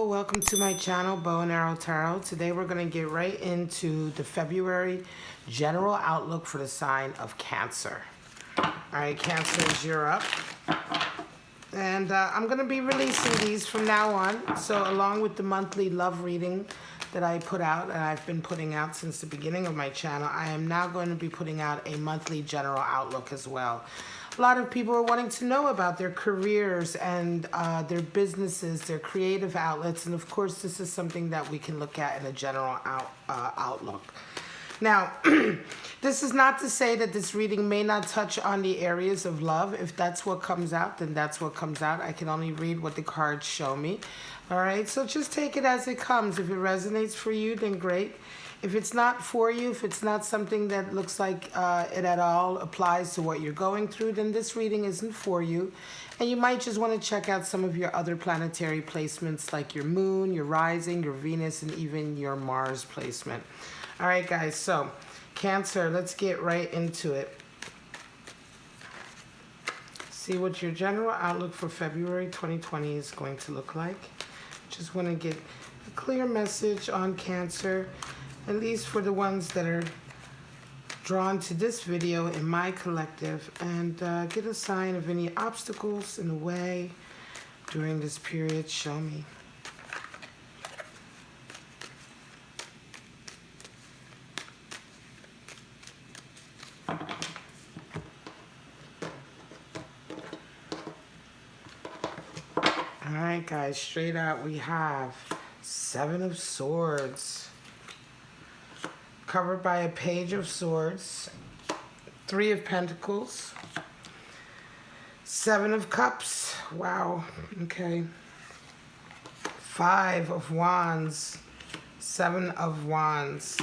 welcome to my channel, Bow and Arrow Tarot. Today we're going to get right into the February general outlook for the sign of Cancer. Alright, Cancers, you're up. And I'm going to be releasing these from now on. So along with the monthly love reading that I put out, and I've been putting out since the beginning of my channel, I am now going to be putting out a monthly general outlook as well. A lot of people are wanting to know about their careers and their businesses, their creative outlets, and of course this is something that we can look at in a general outlook. Now, this is not to say that this reading may not touch on the areas of love. If that's what comes out, then that's what comes out. I can only read what the cards show me. All right, so just take it as it comes. If it resonates for you, then great. If it's not for you, if it's not something that looks like it at all applies to what you're going through, then this reading isn't for you. And you might just want to check out some of your other planetary placements like your moon, your rising, your Venus, and even your Mars placement. All right, guys, so Cancer, let's get right into it. See what your general outlook for February 2020 is going to look like. Just want to get a clear message on Cancer, at least for the ones that are drawn to this video in my collective, and get a sign of any obstacles in the way during this period. Show me. Alright guys, straight out we have Seven of Swords, covered by a Page of Swords, Three of Pentacles, Seven of Cups, wow, okay, Five of Wands, Seven of Wands,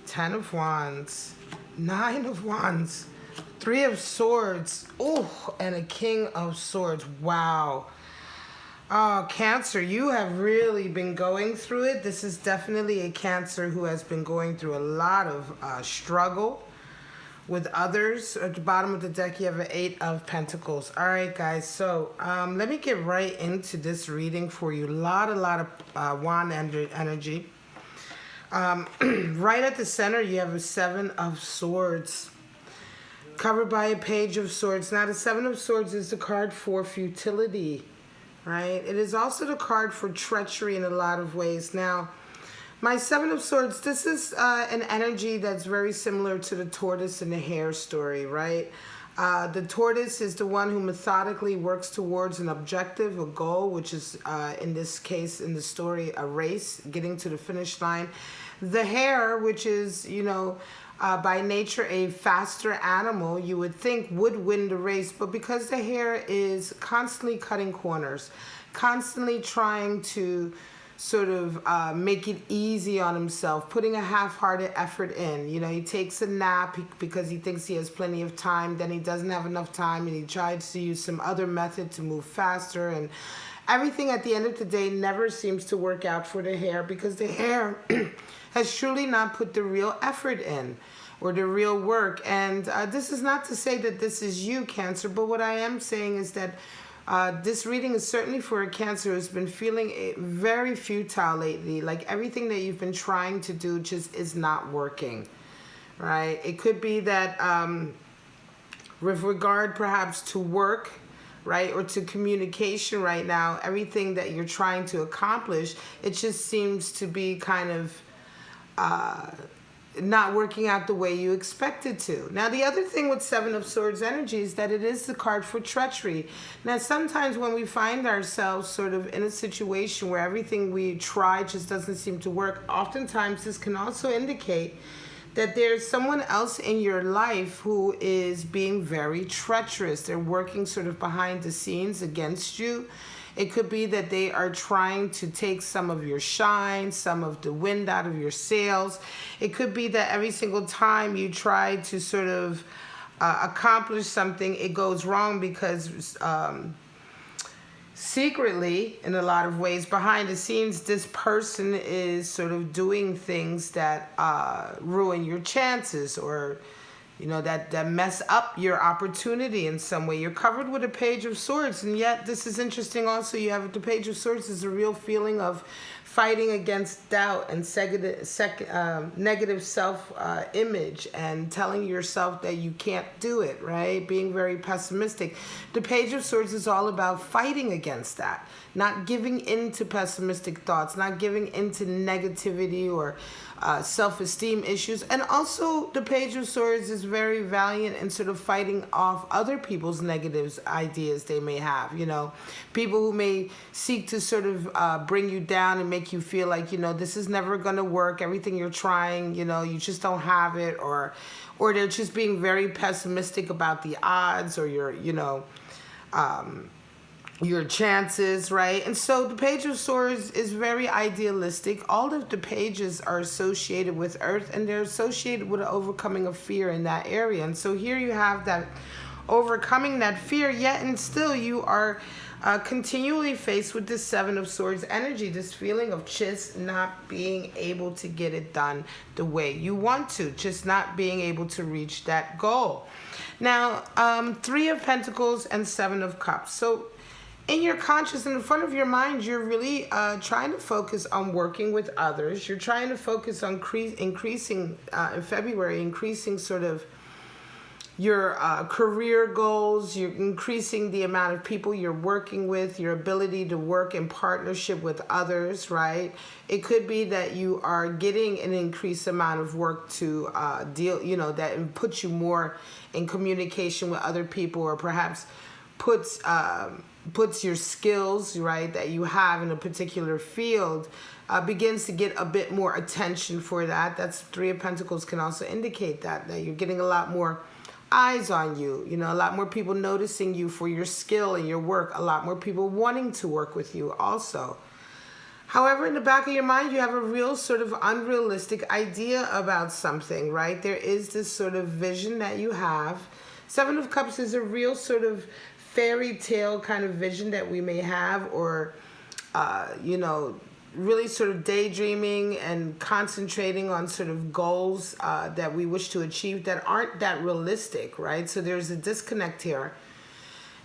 Ten of Wands, Nine of Wands, Three of Swords, oh, and a King of Swords, wow. Oh, Cancer, you have really been going through it. This is definitely a Cancer who has been going through a lot of struggle with others. At the bottom of the deck, you have an Eight of Pentacles. All right, guys, so let me get right into this reading for you. A lot of wand energy. Right at the center, you have a Seven of Swords, covered by a Page of Swords. Now, the Seven of Swords is the card for futility. Right? It is also the card for treachery in a lot of ways. Now, my Seven of Swords, this is an energy that's very similar to the tortoise and the hare story, right? The tortoise is the one who methodically works towards an objective, a goal, which is, in this case, in the story, a race, getting to the finish line. The hare, which is, you know, by nature a faster animal, you would think would win the race, but because the hare is constantly cutting corners, constantly trying to sort of make it easy on himself, putting a half-hearted effort in. You know, he takes a nap because he thinks he has plenty of time, then he doesn't have enough time, and he tries to use some other method to move faster, and everything at the end of the day never seems to work out for the hare because the hare has truly not put the real effort in or the real work. And this is not to say that this is you, Cancer, but what I am saying is that this reading is certainly for a Cancer who's been feeling very futile lately, like everything that you've been trying to do just is not working, right? It could be that with regard perhaps to work, right, or to communication right now, everything that you're trying to accomplish, it just seems to be kind of not working out the way you expected to. Now, the other thing with Seven of Swords energy is that it is the card for treachery. Now, sometimes when we find ourselves sort of in a situation where everything we try just doesn't seem to work, oftentimes this can also indicate that there's someone else in your life who is being very treacherous. They're working sort of behind the scenes against you. It could be that they are trying to take some of your shine, some of the wind out of your sails. It could be that every single time you try to sort of accomplish something, it goes wrong because secretly, in a lot of ways, behind the scenes, this person is sort of doing things that ruin your chances or you know, that mess up your opportunity in some way. You're covered with a Page of Swords, and yet this is interesting also. You have the Page of Swords is a real feeling of fighting against doubt and negative self-image and telling yourself that you can't do it, right? Being very pessimistic. The Page of Swords is all about fighting against that, not giving in to pessimistic thoughts, not giving in to negativity or self-esteem issues. And also the Page of Swords is very valiant in sort of fighting off other people's negative ideas they may have, you know, people who may seek to sort of bring you down and make you feel like, you know, this is never going to work, everything you're trying, you know, you just don't have it, or they're just being very pessimistic about the odds or your, you know, your chances, right? And so the Page of Swords is very idealistic. All of the pages are associated with earth, and they're associated with overcoming of fear in that area. And so here you have that overcoming that fear, yet and still you are continually faced with this Seven of Swords energy, this feeling of just not being able to get it done the way you want to, just not being able to reach that goal. Now, Three of Pentacles and Seven of Cups. So in your conscious, in the front of your mind, you're really trying to focus on working with others. You're trying to focus on increasing, in February, increasing sort of your career goals. You're increasing the amount of people you're working with, your ability to work in partnership with others, right? It could be that you are getting an increased amount of work to deal, you know, that puts you more in communication with other people, or perhaps puts your skills, right, that you have in a particular field, begins to get a bit more attention for that. That's Three of Pentacles can also indicate that you're getting a lot more eyes on you, you know, a lot more people noticing you for your skill and your work, a lot more people wanting to work with you also. However, in the back of your mind, you have a real sort of unrealistic idea about something, right? There is this sort of vision that you have. Seven of Cups is a real sort of fairy tale kind of vision that we may have, or, you know, really sort of daydreaming and concentrating on sort of goals that we wish to achieve that aren't that realistic, right? So there's a disconnect here.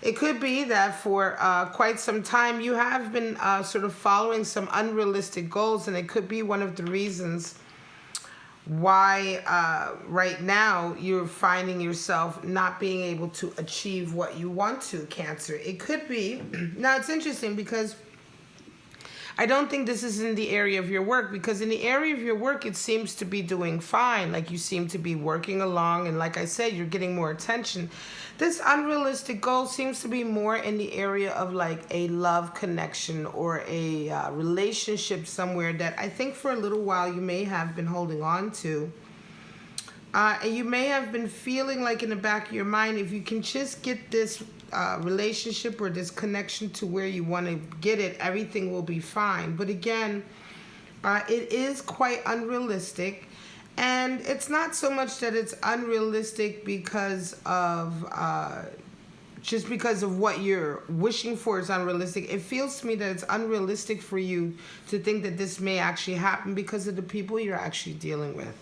It could be that for quite some time you have been sort of following some unrealistic goals, and it could be one of the reasons why right now you're finding yourself not being able to achieve what you want to, Cancer. It could be, now it's interesting because I don't think this is in the area of your work, because in the area of your work, it seems to be doing fine. Like you seem to be working along, and like I said, you're getting more attention. This unrealistic goal seems to be more in the area of like a love connection or a relationship somewhere that I think for a little while you may have been holding on to. And you may have been feeling like in the back of your mind, if you can just get this relationship or this connection to where you want to get it, everything will be fine. But again, it is quite unrealistic. And it's not so much that it's unrealistic because of just because of what you're wishing for is unrealistic. It feels to me that it's unrealistic for you to think that this may actually happen because of the people you're actually dealing with,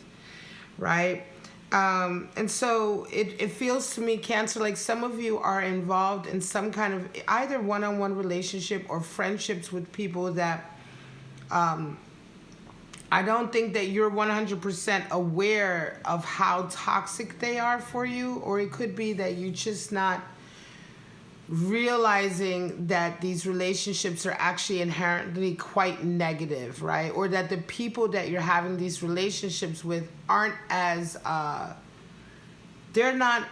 right? And so it feels to me, Cancer, like some of you are involved in some kind of either one-on-one relationship or friendships with people that I don't think that you're 100% aware of how toxic they are for you, or it could be that you're just not realizing that these relationships are actually inherently quite negative, right? Or that the people that you're having these relationships with aren't as they're not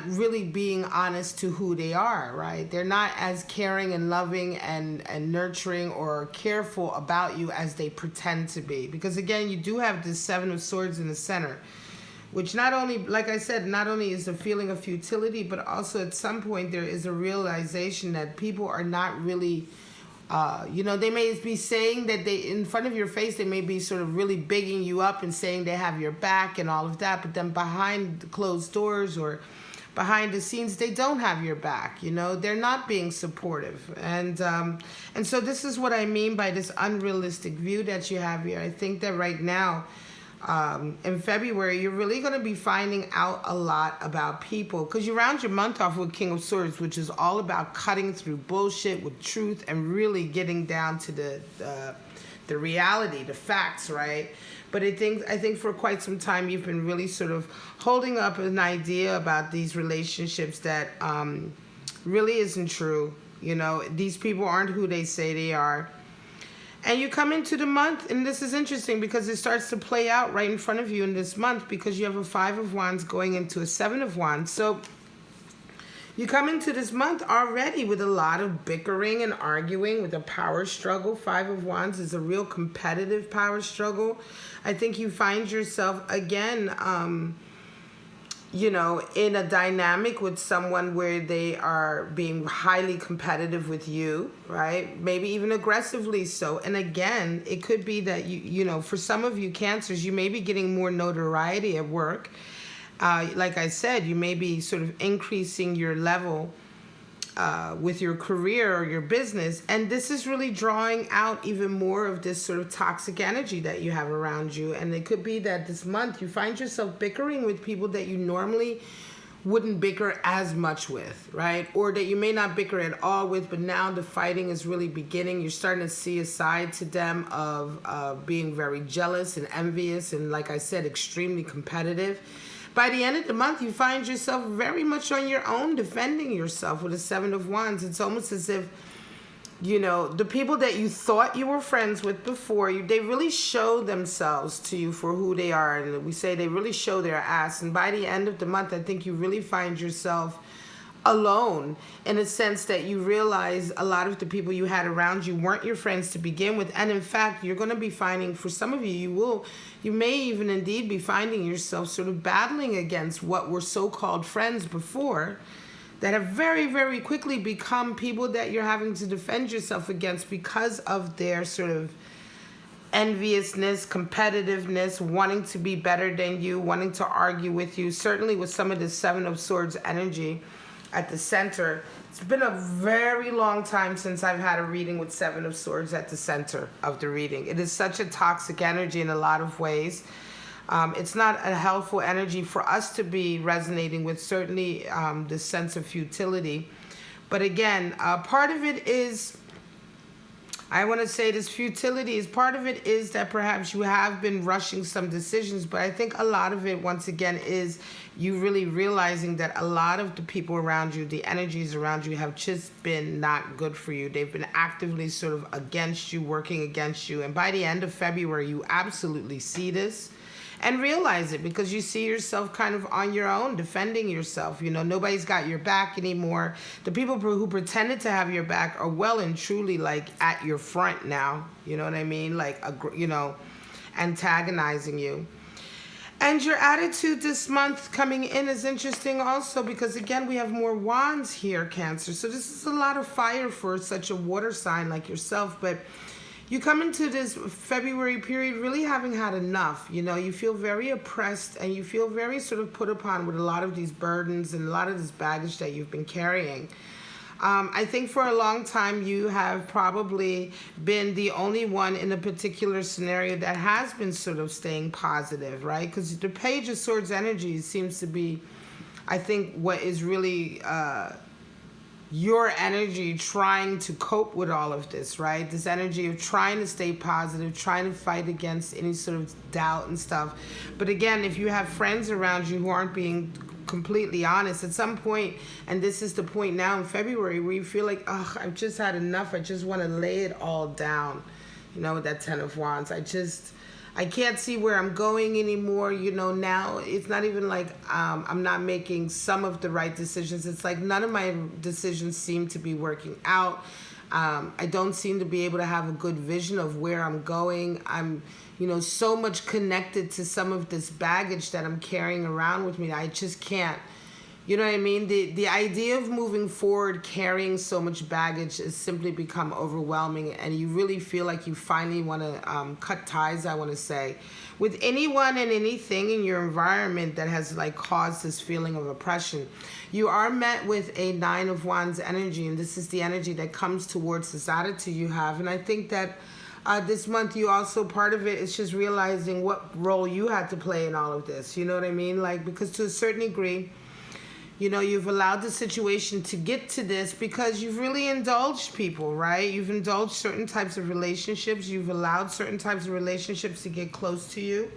really being honest to who they are, right? They're not as caring and loving and nurturing or careful about you as they pretend to be. Because again, you do have this Seven of Swords in the center, which not only, like I said, not only is a feeling of futility, but also at some point there is a realization that people are not really, you know, they may be saying that they, in front of your face, they may be sort of really bigging you up and saying they have your back and all of that, but then behind the closed doors or behind the scenes, they don't have your back, you know, they're not being supportive. And so this is what I mean by this unrealistic view that you have here. I think that right now, in February, you're really going to be finding out a lot about people, because you round your month off with King of Swords, which is all about cutting through bullshit with truth and really getting down to the reality, the facts, right? But I think for quite some time you've been really sort of holding up an idea about these relationships that really isn't true. You know, these people aren't who they say they are. And you come into the month, and this is interesting because it starts to play out right in front of you in this month, because you have a 5 of Wands going into a 7 of Wands. So you come into this month already with a lot of bickering and arguing, with a power struggle. 5 of Wands is a real competitive power struggle. I think you find yourself again, you know, in a dynamic with someone where they are being highly competitive with you, right? Maybe even aggressively so. And again, it could be that, you know, for some of you Cancers, you may be getting more notoriety at work. Like I said, you may be sort of increasing your level with your career or your business. And this is really drawing out even more of this sort of toxic energy that you have around you. And it could be that this month you find yourself bickering with people that you normally wouldn't bicker as much with, right? Or that you may not bicker at all with, but now the fighting is really beginning. You're starting to see a side to them of being very jealous and envious and, like I said, extremely competitive. By the end of the month, you find yourself very much on your own, defending yourself with a 7 of Wands. It's almost as if, you know, the people that you thought you were friends with before, they really show themselves to you for who they are. And we say they really show their ass. And by the end of the month, I think you really find yourself alone, in a sense that you realize a lot of the people you had around you weren't your friends to begin with. And in fact, you're going to be finding, for some of you, you may even indeed be finding yourself sort of battling against what were so-called friends before, that have very, very quickly become people that you're having to defend yourself against because of their sort of enviousness, competitiveness, wanting to be better than you, wanting to argue with you. Certainly with some of the 7 of Swords energy at the center. It's been a very long time since I've had a reading with 7 of Swords at the center of the reading. It is such a toxic energy in a lot of ways. It's not a helpful energy for us to be resonating with, certainly the sense of futility. But again, part of it is, I want to say this futility is part of it is that perhaps you have been rushing some decisions, but I think a lot of it, once again, is you really realizing that a lot of the people around you, the energies around you, have just been not good for you. They've been actively sort of against you, working against you. And by the end of February, you absolutely see this and realize it, because you see yourself kind of on your own, defending yourself. You know, nobody's got your back anymore. The people who pretended to have your back are well and truly like at your front now. You know what I mean? Like, you know, antagonizing you. And your attitude this month coming in is interesting also, because again, we have more wands here, Cancer. So this is a lot of fire for such a water sign like yourself. But you come into this February period really having had enough. You know, you feel very oppressed and you feel very sort of put upon with a lot of these burdens and a lot of this baggage that you've been carrying. I think for a long time you have probably been the only one in a particular scenario that has been sort of staying positive, right? Because the Page of Swords energy seems to be, I think, what is really your energy trying to cope with all of this, right? This energy of trying to stay positive, trying to fight against any sort of doubt and stuff. But again, if you have friends around you who aren't being completely honest at some point, and this is the point now in February where you feel like, oh, I've just had enough. I just want to lay it all down, you know, with that 10 of Wands. I can't see where I'm going anymore. You know, now it's not even like I'm not making some of the right decisions. It's like none of my decisions seem to be working out. I don't seem to be able to have a good vision of where I'm going. I'm, you know, so much connected to some of this baggage that I'm carrying around with me. I just can't. You know what I mean? The idea of moving forward, carrying so much baggage, has simply become overwhelming, and you really feel like you finally want to cut ties, I want to say, with anyone and anything in your environment that has like caused this feeling of oppression. You are met with a 9 of Wands energy, and this is the energy that comes towards this attitude you have. And I think that This month, you also, part of it is just realizing what role you had to play in all of this. You know what I mean? Like, because to a certain degree, you know, you've allowed the situation to get to this because you've really indulged people, right? You've indulged certain types of relationships. You've allowed certain types of relationships to get close to you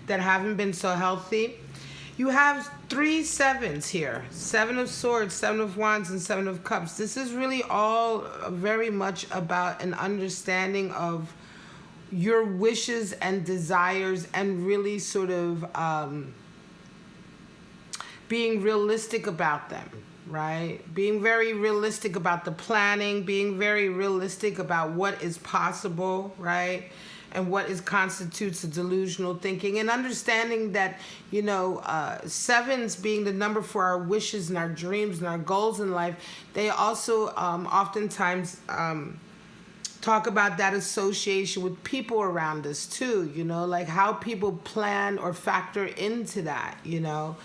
that haven't been so healthy. You have 3 sevens here. 7 of Swords, 7 of Wands, and 7 of Cups. This is really all very much about an understanding of your wishes and desires and really sort of being realistic about them, right? Being very realistic about the planning, being very realistic about what is possible, right? And what constitutes a delusional thinking, and understanding that, you know, sevens being the number for our wishes and our dreams and our goals in life, they also oftentimes talk about that association with people around us too, you know, like how people plan or factor into that, you know,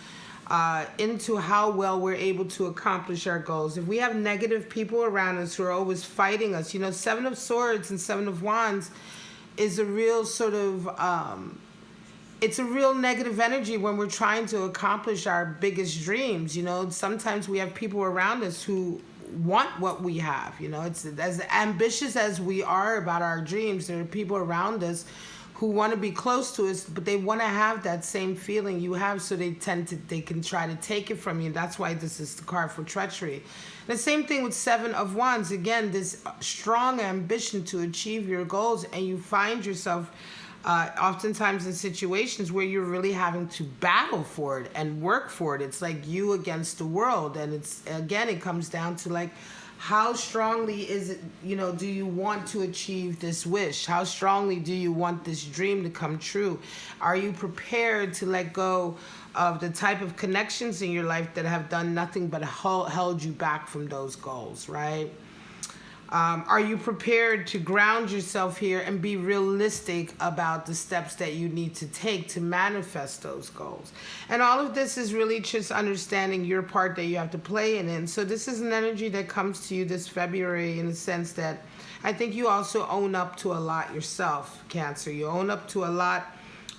into how well we're able to accomplish our goals. If we have negative people around us who are always fighting us, you know, 7 of Swords and 7 of Wands is a real sort of, it's a real negative energy when we're trying to accomplish our biggest dreams. You know, sometimes we have people around us who want what we have. You know, it's as ambitious as we are about our dreams, there are people around us who want to be close to us, but they want to have that same feeling you have, so they can try to take it from you. That's why this is the card for treachery. The same thing with 7 of Wands. Again, this strong ambition to achieve your goals, and you find yourself oftentimes in situations where you're really having to battle for it and work for it. It's like you against the world, and it comes down to like, how strongly is it, you know, do you want to achieve this wish? How strongly do you want this dream to come true? Are you prepared to let go of the type of connections in your life that have done nothing but held you back from those goals, right? Are you prepared to ground yourself here and be realistic about the steps that you need to take to manifest those goals? And all of this is really just understanding your part that you have to play in it. So this is an energy that comes to you this February, in the sense that I think you also own up to a lot yourself, Cancer. You own up to a lot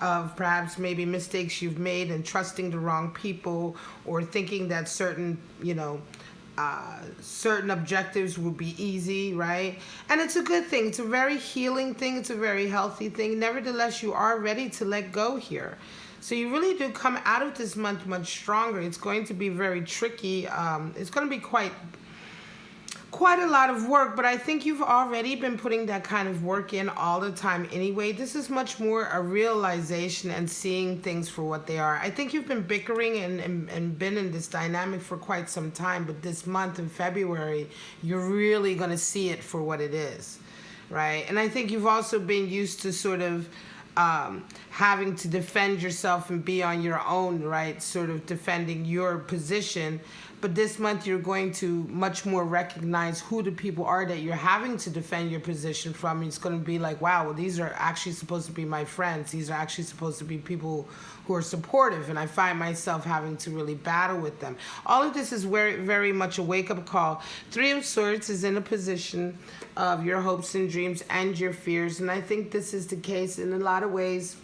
of perhaps maybe mistakes you've made in trusting the wrong people, or thinking that certain, you know, certain objectives will be easy, right? And it's a good thing. It's a very healing thing. It's a very healthy thing. Nevertheless, you are ready to let go here. So you really do come out of this month much stronger. It's going to be very tricky. It's going to be quite a lot of work, but I think you've already been putting that kind of work in all the time anyway. This is much more a realization and seeing things for what they are. I think you've been bickering and been in this dynamic for quite some time, but this month in February, you're really going to see it for what it is, right? And I think you've also been used to sort of having to defend yourself and be on your own, right? Sort of defending your position. But this month, you're going to much more recognize who the people are that you're having to defend your position from. It's going to be like, wow, well, these are actually supposed to be my friends. These are actually supposed to be people who are supportive. And I find myself having to really battle with them. All of this is very, very much a wake-up call. 3 of Swords is in a position of your hopes and dreams and your fears. And I think this is the case in a lot of ways.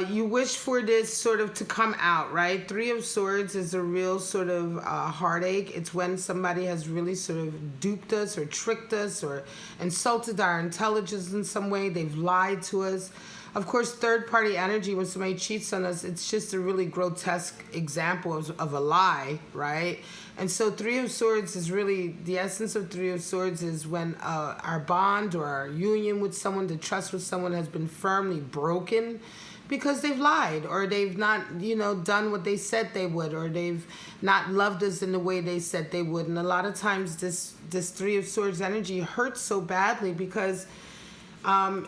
You wish for this sort of to come out, right? 3 of Swords is a real sort of heartache. It's when somebody has really sort of duped us or tricked us or insulted our intelligence in some way. They've lied to us. Of course, third-party energy, when somebody cheats on us, it's just a really grotesque example of a lie, right? And so 3 of Swords is really, the essence of 3 of Swords is when our bond or our union with someone, the trust with someone has been firmly broken, because they've lied, or they've not, you know, done what they said they would, or they've not loved us in the way they said they would. And a lot of times this 3 of Swords energy hurts so badly because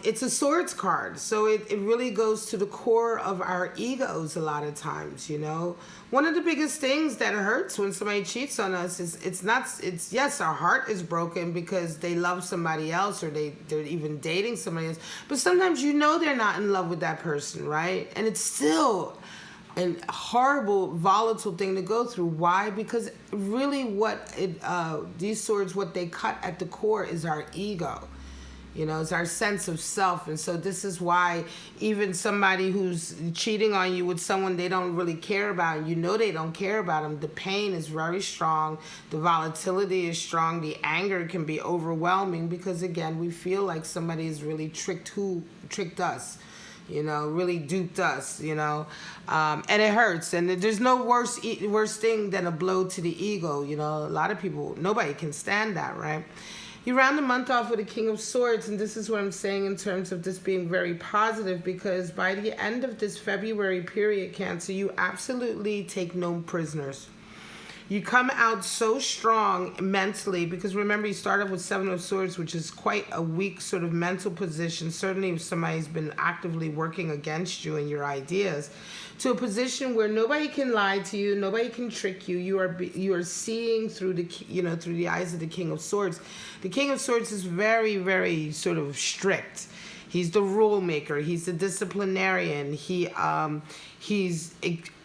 it's a swords card. So it really goes to the core of our egos a lot of times, you know. One of the biggest things that hurts when somebody cheats on us is yes, our heart is broken because they love somebody else, or they're even dating somebody else. But sometimes you know they're not in love with that person, right? And it's still a horrible, volatile thing to go through. Why? Because really these swords, what they cut at the core is our ego. You know, it's our sense of self. And so this is why even somebody who's cheating on you with someone they don't really care about, and you know they don't care about them, the pain is very strong, the volatility is strong, the anger can be overwhelming because, again, we feel like somebody has really tricked us. You know, really duped us, you know, and it hurts. And there's no worse thing than a blow to the ego. You know, a lot of people, nobody can stand that, right? You round the month off with a King of Swords, and this is what I'm saying in terms of this being very positive, because by the end of this February period, Cancer, you absolutely take no prisoners. You come out so strong mentally, because remember, you start off with Seven of Swords, which is quite a weak sort of mental position. Certainly if somebody's been actively working against you and your ideas, to a position where nobody can lie to you, nobody can trick you. You are seeing through through the eyes of the King of Swords. The King of Swords is very, very sort of strict. He's the rule maker. He's the disciplinarian. He's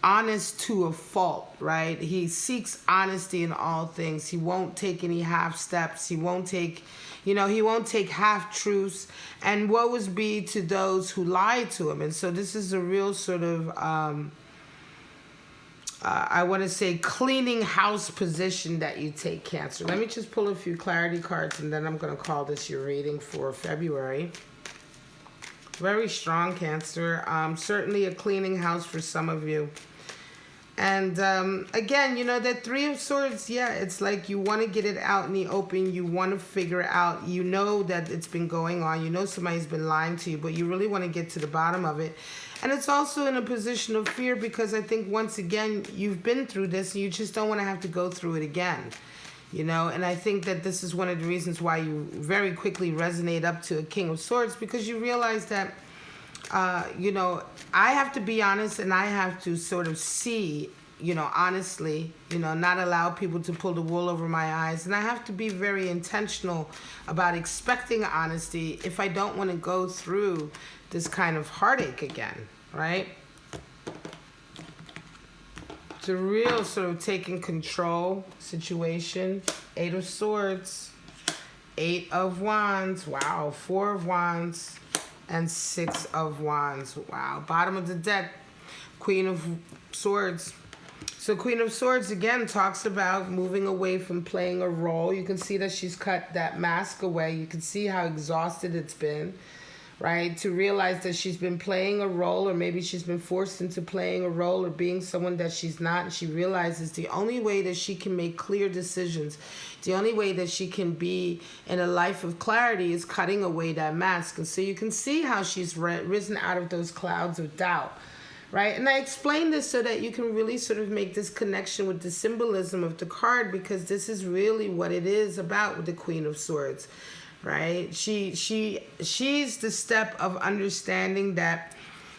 honest to a fault, right? He seeks honesty in all things. He won't take any half steps. He won't take half truths. And woe is be to those who lie to him. And so this is a real sort of, I want to say, cleaning house position that you take, Cancer. Let me just pull a few clarity cards, and then I'm going to call this your reading for February. Very strong, Cancer. Certainly a cleaning house for some of you. And again, you know, that Three of Swords, yeah, it's like you want to get it out in the open. You want to figure out, you know that it's been going on. You know somebody's been lying to you, but you really want to get to the bottom of it. And it's also in a position of fear because I think, once again, you've been through this and you just don't want to have to go through it again. You know, and I think that this is one of the reasons why you very quickly resonate up to a King of Swords, because you realize that, you know, I have to be honest, and I have to sort of see, you know, honestly, you know, not allow people to pull the wool over my eyes. And I have to be very intentional about expecting honesty if I don't want to go through this kind of heartache again, right? It's a real sort of taking control situation. Eight of Swords, Eight of Wands, wow, Four of Wands, and Six of Wands, wow. Bottom of the deck, Queen of Swords. So Queen of Swords, again, talks about moving away from playing a role. You can see that she's cut that mask away. You can see how exhausted it's been, right? To realize that she's been playing a role, or maybe she's been forced into playing a role or being someone that she's not. And she realizes the only way that she can make clear decisions, the only way that she can be in a life of clarity, is cutting away that mask. And so you can see how she's risen out of those clouds of doubt, right? And I explain this so that you can really sort of make this connection with the symbolism of the card, because this is really what it is about with the Queen of Swords. Right? She's the step of understanding that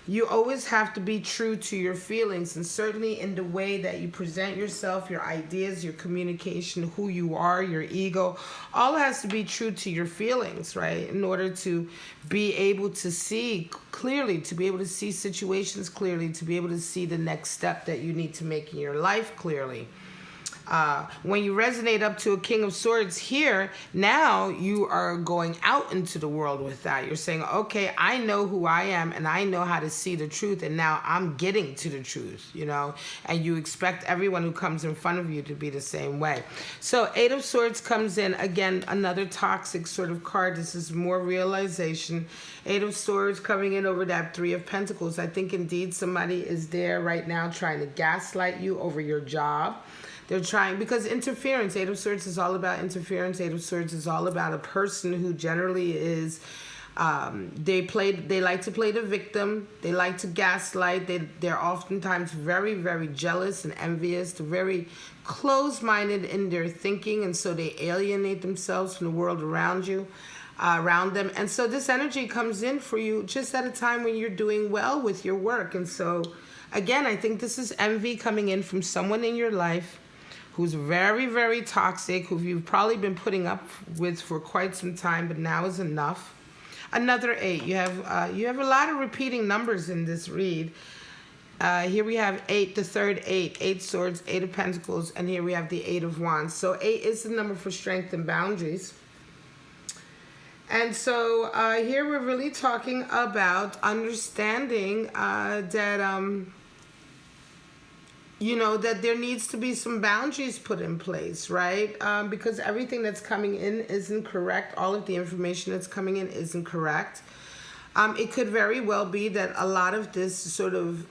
you always have to be true to your feelings, and certainly in the way that you present yourself, your ideas, your communication, who you are, your ego, all has to be true to your feelings, right? In order to be able to see clearly, to be able to see situations clearly, to be able to see the next step that you need to make in your life clearly. When you resonate up to a King of Swords here, now you are going out into the world with that. You're saying, okay, I know who I am and I know how to see the truth, and now I'm getting to the truth, you know, and you expect everyone who comes in front of you to be the same way. So Eight of Swords comes in, again, another toxic sort of card. This is more realization. Eight of Swords coming in over that Three of Pentacles. I think indeed somebody is there right now trying to gaslight you over your job. They're trying, because interference, Eight of Swords is all about interference. Eight of Swords is all about a person who generally is, they like to play the victim. They like to gaslight. They're oftentimes very, very jealous and envious. They're very closed-minded in their thinking, and so they alienate themselves from the world around them. And so this energy comes in for you just at a time when you're doing well with your work. And so, again, I think this is envy coming in from someone in your life who's very, very toxic, who you've probably been putting up with for quite some time, but now is enough. Another eight. You have a lot of repeating numbers in this read. Here we have eight, the third eight, Eight Swords, Eight of Pentacles, and here we have the Eight of Wands. So eight is the number for strength and boundaries. And so here we're really talking about understanding that, you know, that there needs to be some boundaries put in place, right? Because everything that's coming in isn't correct. All of the information that's coming in isn't correct. It could very well be that a lot of this sort of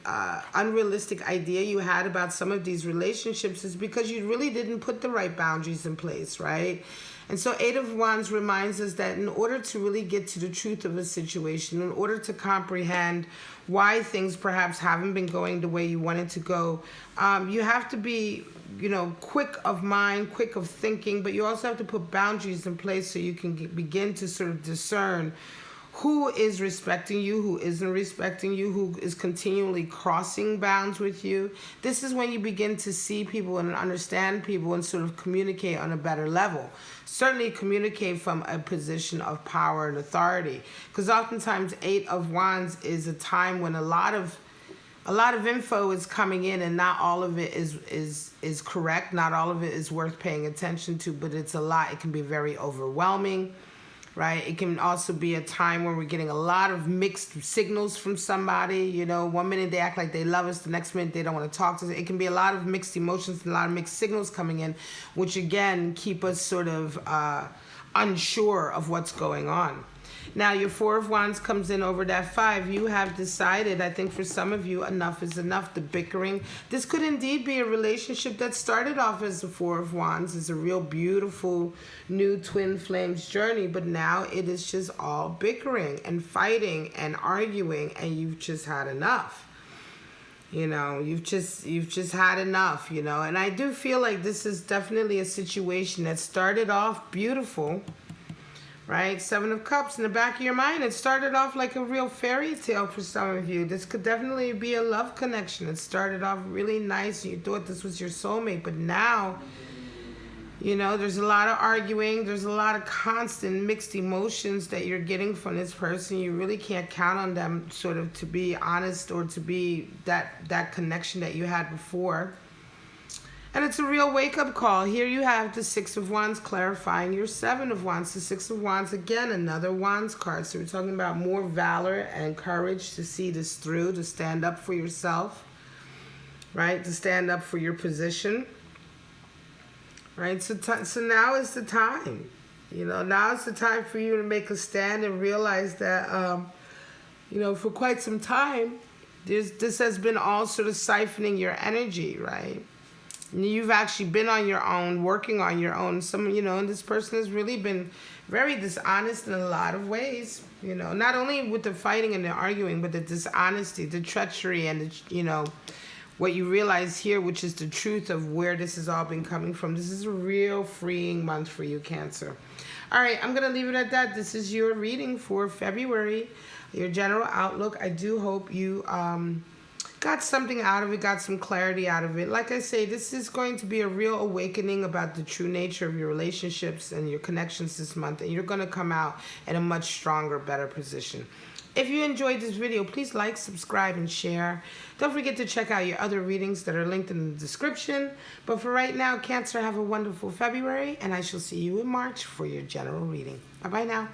unrealistic idea you had about some of these relationships is because you really didn't put the right boundaries in place, right? And so Eight of Wands reminds us that in order to really get to the truth of a situation, in order to comprehend why things perhaps haven't been going the way you wanted to go, you have to be, you know, quick of mind, quick of thinking, but you also have to put boundaries in place so you can begin to sort of discern who is respecting you, who isn't respecting you, who is continually crossing bounds with you. This is when you begin to see people and understand people and sort of communicate on a better level. Certainly communicate from a position of power and authority. Because oftentimes Eight of Wands is a time when a lot of info is coming in and not all of it is correct. Not all of it is worth paying attention to, but it's a lot. It can be very overwhelming. Right? It can also be a time where we're getting a lot of mixed signals from somebody. You know, one minute they act like they love us, the next minute they don't want to talk to us. It can be a lot of mixed emotions and a lot of mixed signals coming in, which again keep us sort of unsure of what's going on. Now, your Four of Wands comes in over that Five. You have decided, I think for some of you, enough is enough. The bickering. This could indeed be a relationship that started off as the Four of Wands. It's a real beautiful new twin flames journey, but now it is just all bickering and fighting and arguing, and you've just had enough. You know, you've just had enough, you know. And I do feel like this is definitely a situation that started off beautiful. Right? Seven of Cups in the back of your mind. It started off like a real fairy tale for some of you. This could definitely be a love connection. It started off really nice. You thought this was your soulmate. But now, you know, there's a lot of arguing. There's a lot of constant mixed emotions that you're getting from this person. You really can't count on them sort of to be honest or to be that connection that you had before. And it's a real wake-up call. Here you have the Six of Wands clarifying your Seven of Wands. The Six of Wands, again, another Wands card. So we're talking about more valor and courage to see this through, to stand up for yourself, right? To stand up for your position, right? So now is the time. You know, now is the time for you to make a stand and realize that, you know, for quite some time, this has been all sort of siphoning your energy, right? You've actually been on your own, working on your own. You know, and this person has really been very dishonest in a lot of ways. You know, not only with the fighting and the arguing, but the dishonesty, the treachery, and the, you know, what you realize here, which is the truth of where this has all been coming from. This is a real freeing month for you, Cancer. All right, I'm going to leave it at that. This is your reading for February, your general outlook. I do hope you got something out of it, got some clarity out of it. Like I say, this is going to be a real awakening about the true nature of your relationships and your connections this month, and you're going to come out in a much stronger, better position. If you enjoyed this video, please like, subscribe, and share. Don't forget to check out your other readings that are linked in the description. But for right now, Cancer, have a wonderful February, and I shall see you in March for your general reading. Bye-bye now.